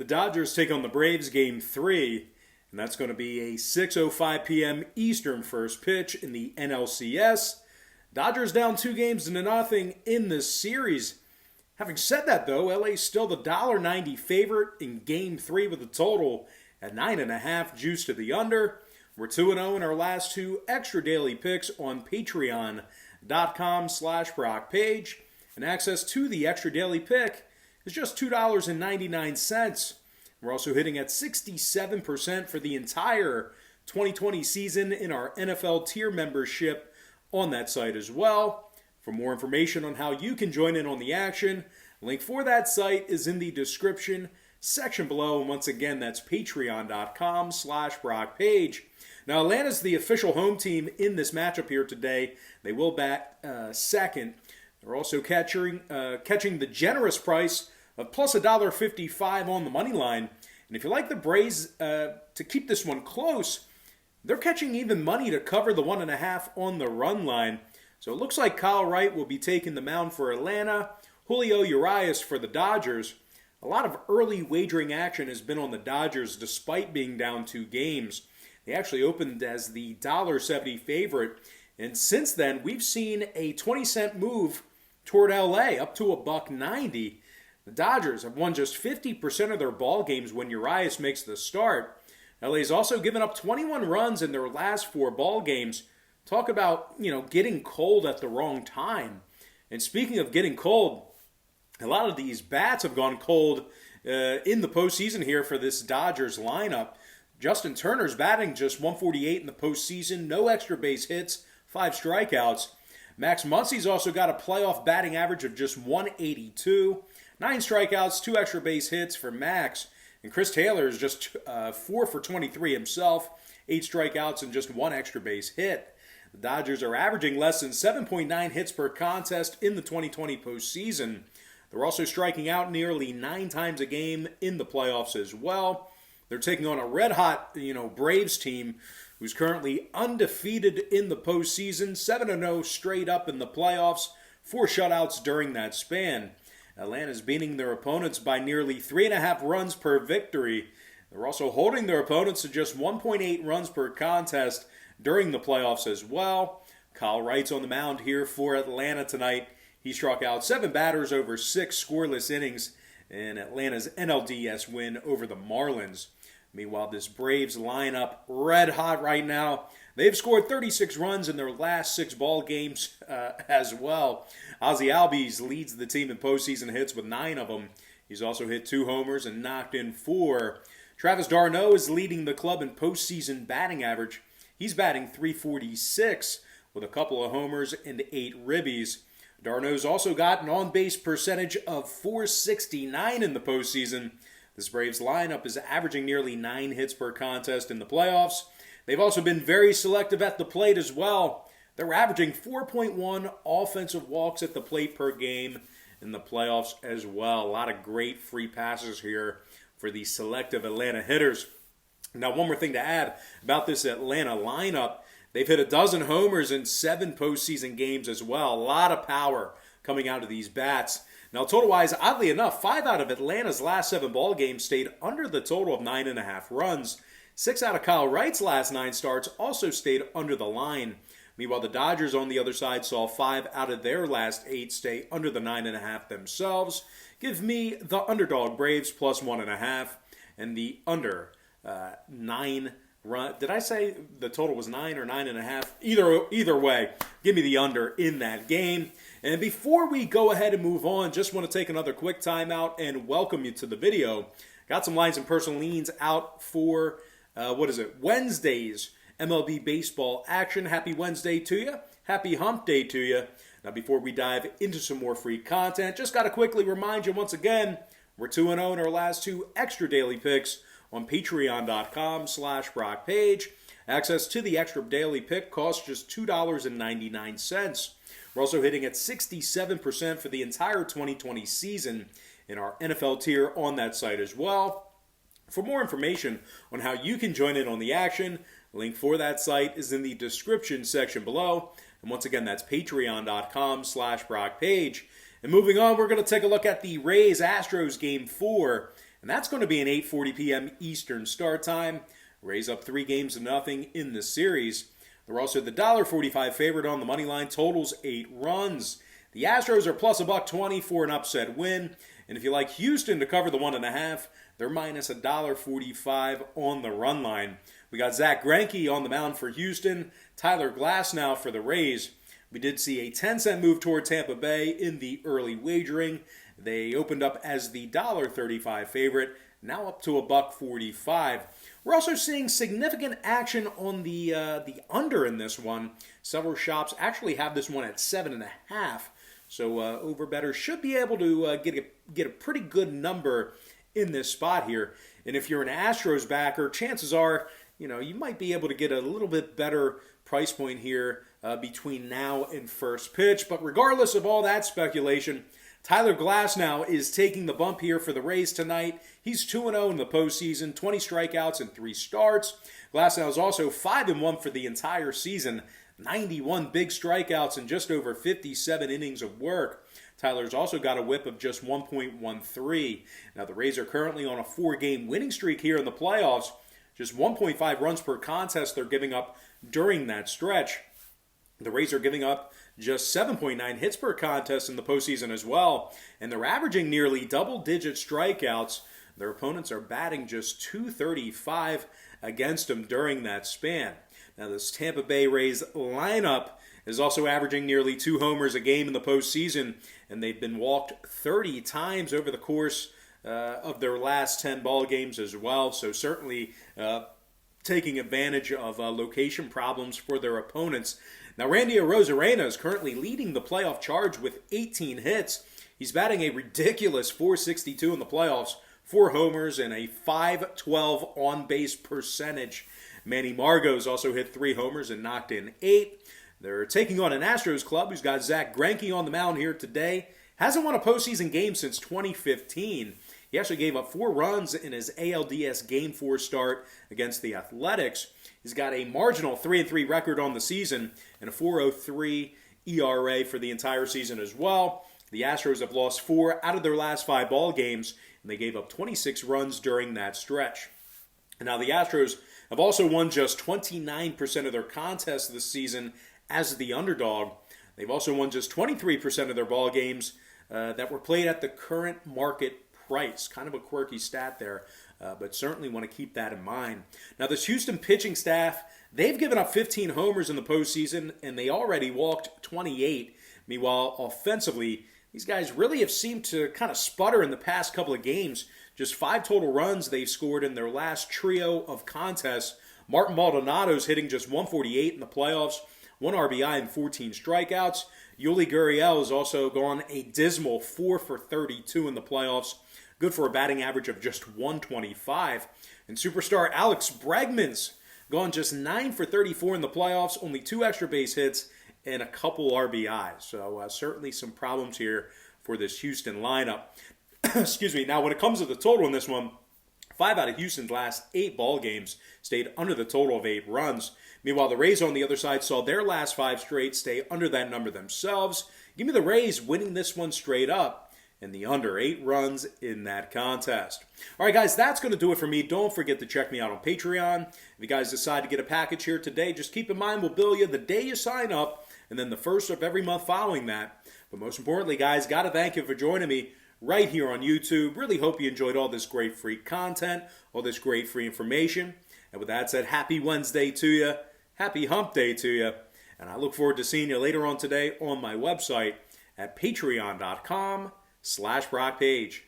Dodgers take on the Braves Game 3, and that's going to be a 6:05 p.m. Eastern first pitch in the NLCS. Dodgers down 2-0 in this series. Having said that, though, LA's still the $1.90 favorite in Game 3 with a total at 9.5 juice to the under. We're 2-0 in our last two extra daily picks on patreon.com/Brock Page. And access to the extra daily pick is just $2.99. We're also hitting at 67% for the entire 2020 season in our NFL tier membership on that site as well. For more information on how you can join in on the action, link for that site is in the description section below. And once again, that's patreon.com/Brock Page. Now, Atlanta's the official home team in this matchup here today. They will bat second. They're also catching the generous price of plus $1.55 on the money line. And if you like the Braves to keep this one close, they're catching even money to cover the 1.5 on the run line. So it looks like Kyle Wright will be taking the mound for Atlanta, Julio Urias for the Dodgers. A lot of early wagering action has been on the Dodgers despite being down 2 games. They actually opened as the $1.70 favorite. And since then, we've seen a 20-cent move toward LA up to $1.90. The Dodgers have won just 50% of their ball games when Urias makes the start. LA's also given up 21 runs in their last 4 ball games. Talk about, getting cold at the wrong time. And speaking of getting cold, a lot of these bats have gone cold in the postseason here for this Dodgers lineup. Justin Turner's batting just 148 in the postseason, no extra base hits, 5 strikeouts. Max Muncy's also got a playoff batting average of just 182, 9 strikeouts, 2 extra base hits for Max. And Chris Taylor is just 4 for 23 himself, 8 strikeouts and just 1 extra base hit. The Dodgers are averaging less than 7.9 hits per contest in the 2020 postseason. They're also striking out nearly 9 times a game in the playoffs as well. They're taking on a red-hot, Braves team who's currently undefeated in the postseason, 7-0 straight up in the playoffs, 4 shutouts during that span. Atlanta's beating their opponents by nearly 3.5 runs per victory. They're also holding their opponents to just 1.8 runs per contest during the playoffs as well. Kyle Wright's on the mound here for Atlanta tonight. He struck out 7 batters over 6 scoreless innings in Atlanta's NLDS win over the Marlins. Meanwhile, this Braves lineup, red hot right now. They've scored 36 runs in their last 6 ball games as well. Ozzie Albies leads the team in postseason hits with 9 of them. He's also hit 2 homers and knocked in 4. Travis d'Arnaud is leading the club in postseason batting average. He's batting .346 with a couple of homers and 8 ribbies. d'Arnaud's also got an on-base percentage of .469 in the postseason. This Braves lineup is averaging nearly 9 hits per contest in the playoffs. They've also been very selective at the plate as well. They're averaging 4.1 offensive walks at the plate per game in the playoffs as well. A lot of great free passes here for the selective Atlanta hitters. Now, one more thing to add about this Atlanta lineup. They've hit 12 homers in 7 postseason games as well. A lot of power coming out of these bats. Now, total-wise, oddly enough, 5 out of Atlanta's last 7 ball games stayed under the total of 9.5 runs. 6 out of Kyle Wright's last 9 starts also stayed under the line. Meanwhile, the Dodgers on the other side saw 5 out of their last 8 stay under the 9.5 themselves. Give me the Underdog Braves plus 1.5 and the under 9 run. Did I say the total was 9 or 9.5? Either way, give me the under in that game. And before we go ahead and move on, just want to take another quick timeout and welcome you to the video. Got some lines and personal leans out for, Wednesday's MLB baseball action. Happy Wednesday to you. Happy hump day to you. Now, before we dive into some more free content, just got to quickly remind you once again, we're 2-0 in our last 2 extra daily picks on patreon.com/Brock Page. Access to the extra daily pick costs just $2.99. We're also hitting at 67% for the entire 2020 season in our NFL tier on that site as well. For more information on how you can join in on the action, link for that site is in the description section below. And once again, that's patreon.com/Brock Page. And moving on, we're going to take a look at the Rays-Astros Game 4. and that's going to be an 8:40 p.m. Eastern start time. Rays up 3-0 in the series. They're also the $1.45 favorite on the money line. Totals 8 runs. The Astros are plus $1.20 for an upset win. And if you like Houston to cover the 1.5, they're minus $1.45 on the run line. We got Zach Greinke on the mound for Houston. Tyler Glasnow for the Rays. We did see a 10-cent move toward Tampa Bay in the early wagering. They opened up as the $1.35 favorite, now up to $1.45. We're also seeing significant action on the under in this one. Several shops actually have this one at 7.5. So over bettors should be able to get a pretty good number in this spot here. And if you're an Astros backer, chances are you might be able to get a little bit better price point here between now and first pitch. But regardless of all that speculation, Tyler Glasnow is taking the bump here for the Rays tonight. He's 2-0 in the postseason, 20 strikeouts and 3 starts. Glasnow is also 5-1 for the entire season, 91 big strikeouts and just over 57 innings of work. Tyler's also got a whip of just 1.13. Now the Rays are currently on a 4-game winning streak here in the playoffs. Just 1.5 runs per contest they're giving up during that stretch. The Rays are giving up just 7.9 hits per contest in the postseason as well, and they're averaging nearly double-digit strikeouts. Their opponents are batting just .235 against them during that span. Now, this Tampa Bay Rays lineup is also averaging nearly 2 homers a game in the postseason, and they've been walked 30 times over the course of their last 10 ball games as well. So certainly taking advantage of location problems for their opponents. Now, Randy Arozarena is currently leading the playoff charge with 18 hits. He's batting a ridiculous .462 in the playoffs, 4 homers, and a .512 on-base percentage. Manny Margot's also hit 3 homers and knocked in 8. They're taking on an Astros club who's got Zach Greinke on the mound here today. Hasn't won a postseason game since 2015. He actually gave up 4 runs in his ALDS Game 4 start against the Athletics. He's got a marginal 3-3 record on the season and a .403 ERA for the entire season as well. The Astros have lost 4 out of their last 5 ball games, and they gave up 26 runs during that stretch. Now, the Astros have also won just 29% of their contests this season as the underdog. They've also won just 23% of their ball games that were played at the current market price. Kind of a quirky stat there, but certainly want to keep that in mind. Now, this Houston pitching staff, they've given up 15 homers in the postseason, and they already walked 28. Meanwhile, offensively, these guys really have seemed to kind of sputter in the past couple of games. Just 5 total runs they've scored in their last trio of contests. Martin Maldonado's hitting just .148 in the playoffs, 1 RBI and 14 strikeouts. Yuli Gurriel has also gone a dismal 4 for 32 in the playoffs, good for a batting average of just .125. And superstar Alex Bregman's gone just 9 for 34 in the playoffs, only 2 extra base hits and a couple RBIs. So certainly some problems here for this Houston lineup. Excuse me. Now, when it comes to the total in this one, 5 out of Houston's last 8 ball games stayed under the total of 8 runs. Meanwhile, the Rays on the other side saw their last 5 straight stay under that number themselves. Give me the Rays winning this one straight up and the under 8 runs in that contest. All right, guys, that's going to do it for me. Don't forget to check me out on Patreon. If you guys decide to get a package here today, just keep in mind we'll bill you the day you sign up and then the first of every month following that. But most importantly, guys, got to thank you for joining me right here on YouTube. Really hope you enjoyed all this great free content, all this great free information. And with that said, happy Wednesday to you. Happy hump day to you. And I look forward to seeing you later on today on my website at patreon.com/BrockPage.